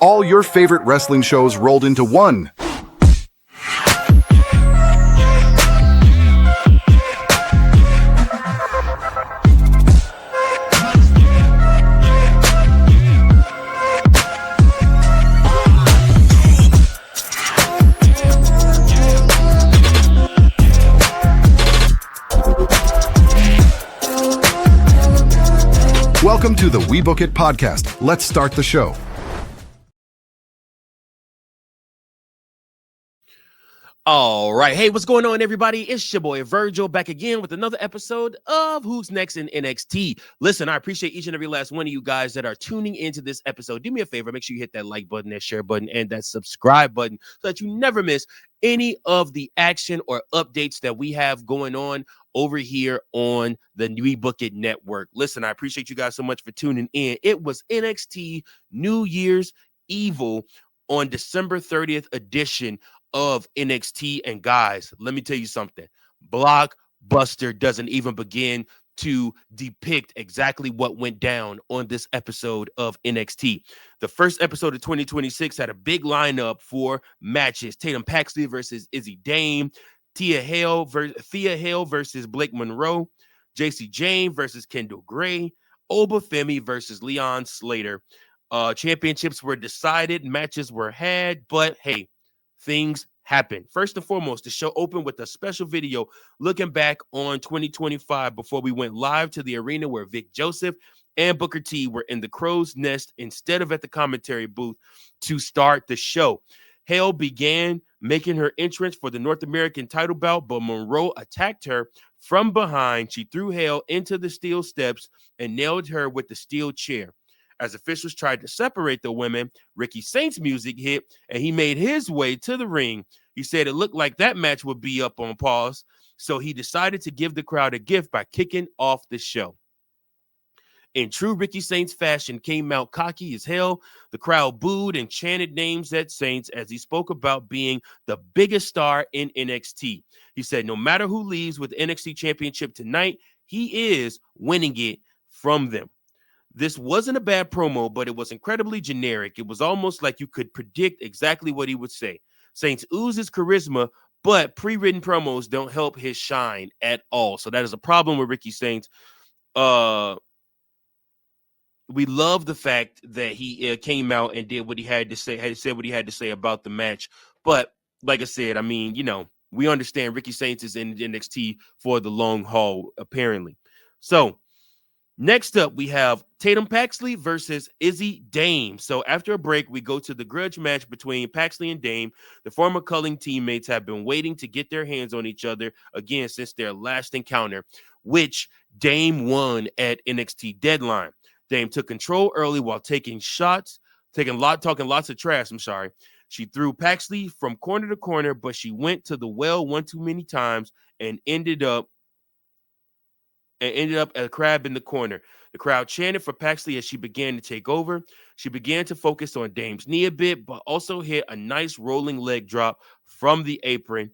All your favorite wrestling shows rolled into one. Welcome to the We Book It podcast. Let's start the show. All right. Hey, what's going on, everybody? It's your boy Virgil back again with another episode of Who's Next in NXT. Listen, I appreciate each and every last one of you guys that are tuning into this episode. Do me a favor, make sure you hit that like button, that share button, and that subscribe button so that you never miss any of the action or updates that we have going on over here on the We Book It Network. Listen, I appreciate you guys so much for tuning in. It was NXT New Year's Evil on December 30th edition of NXT. And guys, let me tell you something. Blockbuster doesn't even begin to depict exactly what went down on this episode of NXT. The first episode of 2026 had a big lineup for matches. Tatum Paxley versus Izzi Dame, Thea Hail versus Blake Monroe, Jacy Jayne versus Kendall Grey, Oba Femi versus Leon Slater. Championships were decided, matches were had, but hey, things happen. First and foremost, the show opened with a special video looking back on 2025 before we went live to the arena where Vic Joseph and Booker T were in the crow's nest instead of at the commentary booth to start the show. Hail began making her entrance for the North American title bout, but Monroe attacked her from behind. She threw Hail into the steel steps and nailed her with the steel chair. As officials tried to separate the women, Ricky Saint's music hit, and he made his way to the ring. He said it looked like that match would be up on pause, so he decided to give the crowd a gift by kicking off the show. In true Ricky Saints fashion, came out cocky as hell. The crowd booed and chanted names at Saints as he spoke about being the biggest star in NXT. He said, no matter who leaves with NXT Championship tonight, he is winning it from them. This wasn't a bad promo, but it was incredibly generic. It was almost like you could predict exactly what he would say. Saints oozes charisma, but pre-written promos don't help his shine at all. So that is a problem with Ricky Saints. We love the fact that he came out and did what he had to say, had said what he had to say about the match. But like I said, I mean, we understand Ricky Saints is in NXT for the long haul, apparently. So next up, we have Tatum Paxley versus Izzi Dame. So after a break, we go to the grudge match between Paxley and Dame. The former Culling teammates have been waiting to get their hands on each other again since their last encounter, which Dame won at NXT Deadline. Dame took control early while talking lots of trash. She threw Paxley from corner to corner, but she went to the well one too many times and ended up a crab in the corner. The crowd chanted for Paxley as she began to take over. She began to focus on Dame's knee a bit, but also hit a nice rolling leg drop from the apron.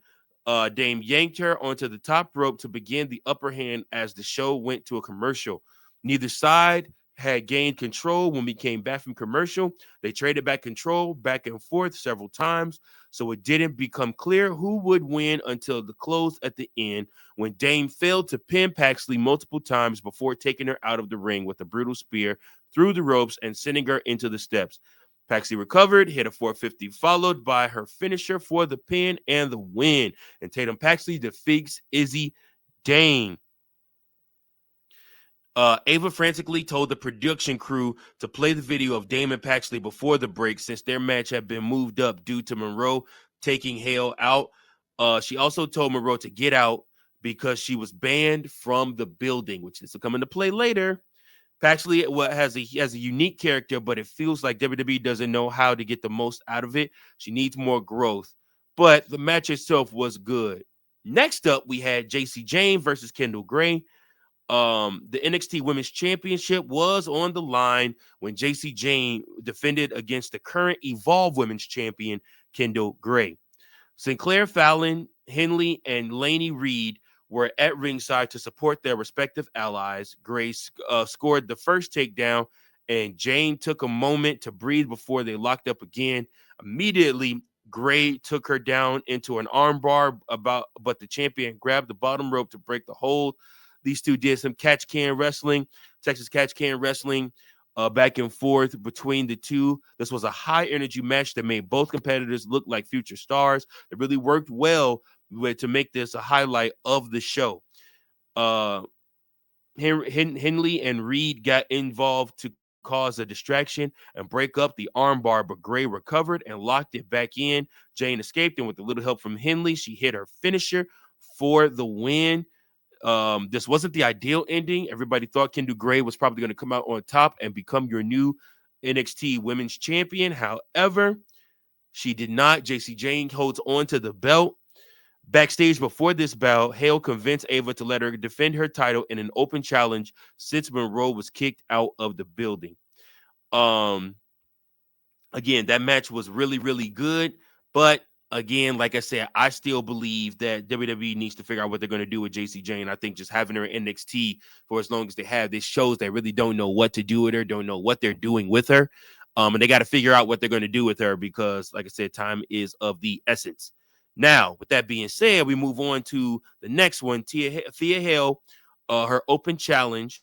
Dame yanked her onto the top rope to begin the upper hand as the show went to a commercial. Neither side had gained control when we came back from commercial. They traded back control back and forth several times, so it didn't become clear who would win until the close at the end when Dame failed to pin Paxley multiple times before taking her out of the ring with a brutal spear through the ropes and sending her into the steps. Paxley recovered, hit a 450, followed by her finisher for the pin and the win. And Tatum Paxley defeats Izzi Dame. Ava frantically told the production crew to play the video of Dame and Paxley before the break since their match had been moved up due to Monroe taking Hail out. She also told Monroe to get out because she was banned from the building, which is to come into play later. Paxley has a unique character, but it feels like WWE doesn't know how to get the most out of it. She needs more growth, but the match itself was good. Next up, we had Jacy Jayne versus Kendall Grey. The NXT Women's Championship was on the line when Jacy Jayne defended against the current Evolve Women's Champion, Kendall Grey. Sinclair Fallon, Henley, and Lainey Reed were at ringside to support their respective allies. Grey scored the first takedown and Jayne took a moment to breathe before they locked up again. Immediately, Grey took her down into an armbar, but the champion grabbed the bottom rope to break the hold. These two did some catch can wrestling, Texas catch can wrestling, back and forth between the two. This was a high energy match that made both competitors look like future stars. It really worked well to make this a highlight of the show. Henley and Reed got involved to cause a distraction and break up the armbar, but Grey recovered and locked it back in. Jayne escaped, and with a little help from Henley, she hit her finisher for the win. This wasn't the ideal ending. Everybody thought Kendall Grey was probably going to come out on top and become your new NXT Women's Champion. However, she did not. Jacy Jayne holds on to the belt. Backstage before this bout, Hail convinced Ava to let her defend her title in an open challenge since Monroe was kicked out of the building. Again, that match was really, really good. But again, like I said, I still believe that WWE needs to figure out what they're going to do with Jacy Jayne. I think just having her in NXT for as long as they have, this shows they really don't know what to do with her, don't know what they're doing with her. And they got to figure out what they're going to do with her because, like I said, time is of the essence. Now, with that being said, we move on to the next one, Thea Hail, her open challenge.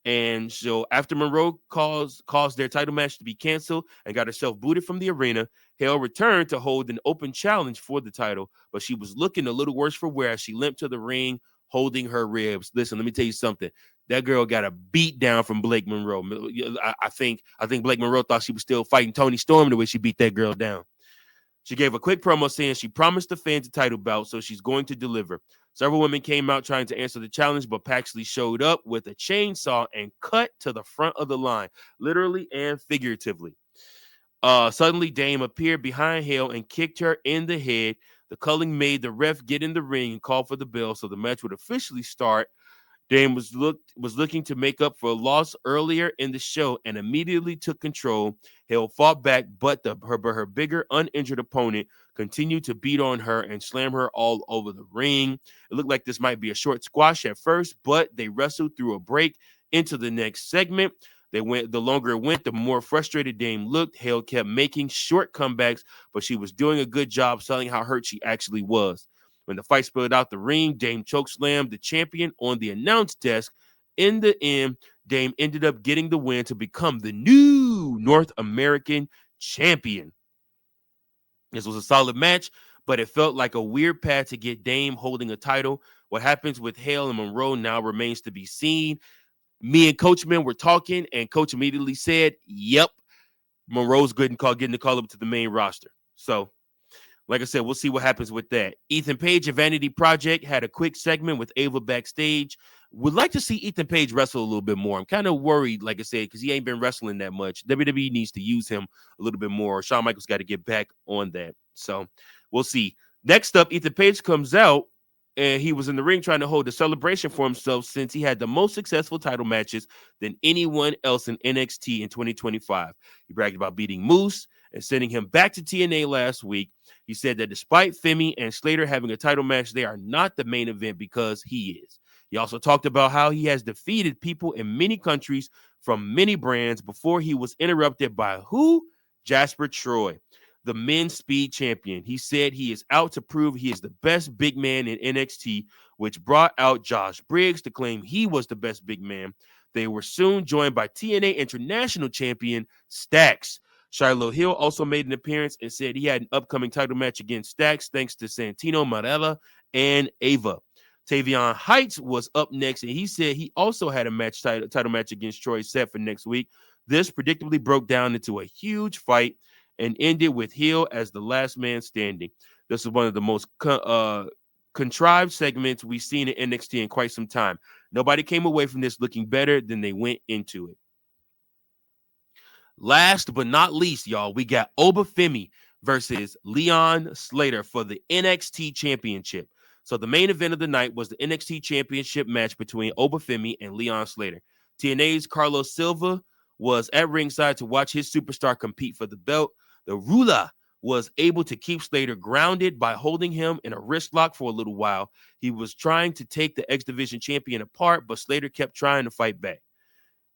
And so after Monroe caused their title match to be canceled and got herself booted from the arena, Hail returned to hold an open challenge for the title, but she was looking a little worse for wear as she limped to the ring holding her ribs. Listen, let me tell you something. That girl got a beat down from Blake Monroe. I think Blake Monroe thought she was still fighting Toni Storm the way she beat that girl down. She gave a quick promo saying she promised the fans a title bout, so she's going to deliver. Several women came out trying to answer the challenge, but Paxley showed up with a chainsaw and cut to the front of the line, literally and figuratively. Suddenly, Dame appeared behind Hail and kicked her in the head. The culling made the ref get in the ring and call for the bell, so the match would officially start. Dame was looking to make up for a loss earlier in the show and immediately took control. Hale fought back, but her bigger, uninjured opponent continued to beat on her and slam her all over the ring. It looked like this might be a short squash at first, but they wrestled through a break into the next segment. The longer it went, the more frustrated Dame looked. Hale kept making short comebacks, but she was doing a good job selling how hurt she actually was. When the fight spilled out the ring, Dame chokeslammed the champion on the announce desk. In the end, Dame ended up getting the win to become the new North American champion. This was a solid match, but it felt like a weird path to get Dame holding a title. What happens with Hale and Monroe now remains to be seen. Me and Coachman were talking, and Coach immediately said, yep, Monroe's good and getting the call up to the main roster. So, like I said, we'll see what happens with that. Ethan Page of Vanity Project had a quick segment with Ava backstage. Would like to see Ethan Page wrestle a little bit more. I'm kind of worried, like I said, because he ain't been wrestling that much. WWE needs to use him a little bit more. Shawn Michaels got to get back on that. So we'll see. Next up, Ethan Page comes out, and he was in the ring trying to hold a celebration for himself since he had the most successful title matches than anyone else in NXT in 2025. He bragged about beating Moose and sending him back to TNA last week. He said that despite Femi and Slater having a title match, they are not the main event because he is. He also talked about how he has defeated people in many countries from many brands before he was interrupted by who? Jasper Troy, the men's speed champion. He said he is out to prove he is the best big man in NXT, which brought out Josh Briggs to claim he was the best big man. They were soon joined by TNA International Champion Stax. Shiloh Hill also made an appearance and said he had an upcoming title match against Stax thanks to Santino Marella and Ava. Tavion Heights was up next, and he said he also had a title match against Troy set for next week. This predictably broke down into a huge fight and ended with Hill as the last man standing. This is one of the most contrived segments we've seen in NXT in quite some time. Nobody came away from this looking better than they went into it. Last but not least, y'all, we got Oba Femi versus Leon Slater for the NXT Championship. So the main event of the night was the NXT Championship match between Oba Femi and Leon Slater. TNA's Carlos Silva was at ringside to watch his superstar compete for the belt. The Ruler was able to keep Slater grounded by holding him in a wrist lock for a little while. He was trying to take the X Division champion apart, but Slater kept trying to fight back.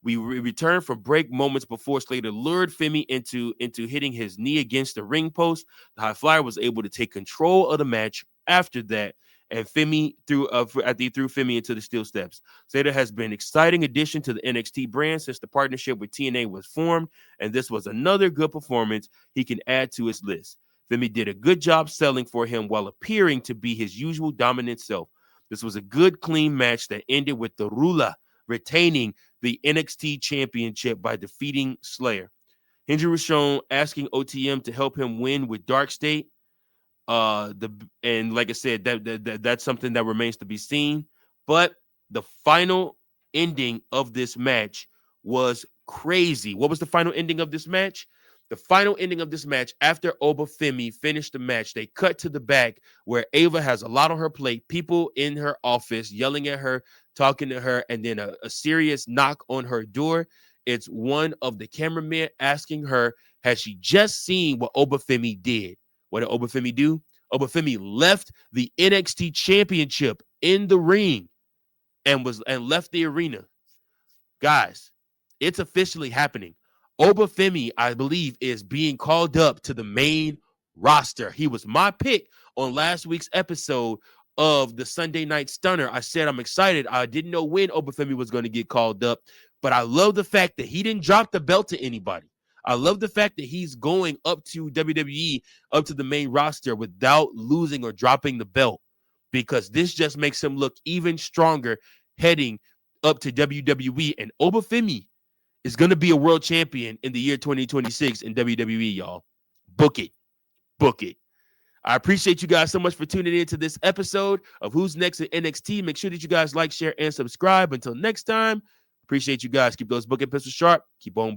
We returned from break moments before Slater lured Femi into hitting his knee against the ring post. The High Flyer was able to take control of the match after that, and Femi after he threw Femi into the steel steps. Slater has been an exciting addition to the NXT brand since the partnership with TNA was formed, and this was another good performance he can add to his list. Femi did a good job selling for him while appearing to be his usual dominant self. This was a good, clean match that ended with the Rula retaining the NXT Championship by defeating Slayer. Hendry was shown asking OTM to help him win with Dark State. And like I said, that's something that remains to be seen. But the final ending of this match was crazy. What was the final ending of this match? The final ending of this match, after Oba Femi finished the match, they cut to the back where Ava has a lot on her plate, people in her office yelling at her, talking to her, and then a serious knock on her door. It's one of the cameramen asking her, has she just seen what Oba Femi did? What did Oba Femi do? Oba Femi left the NXT Championship in the ring and left the arena. Guys, it's officially happening. Oba Femi, I believe, is being called up to the main roster. He was my pick on last week's episode of the Sunday Night Stunner. I said I'm excited. I didn't know when Oba Femi was going to get called up, but I love the fact that he didn't drop the belt to anybody. I love the fact that he's going up to WWE, up to the main roster without losing or dropping the belt, because this just makes him look even stronger heading up to WWE. And Oba Femi is going to be a world champion in the year 2026 in WWE, y'all. Book it. Book it. I appreciate you guys so much for tuning in to this episode of Who's Next at NXT. Make sure that you guys like, share, and subscribe. Until next time, appreciate you guys. Keep those booking pistols sharp. Keep on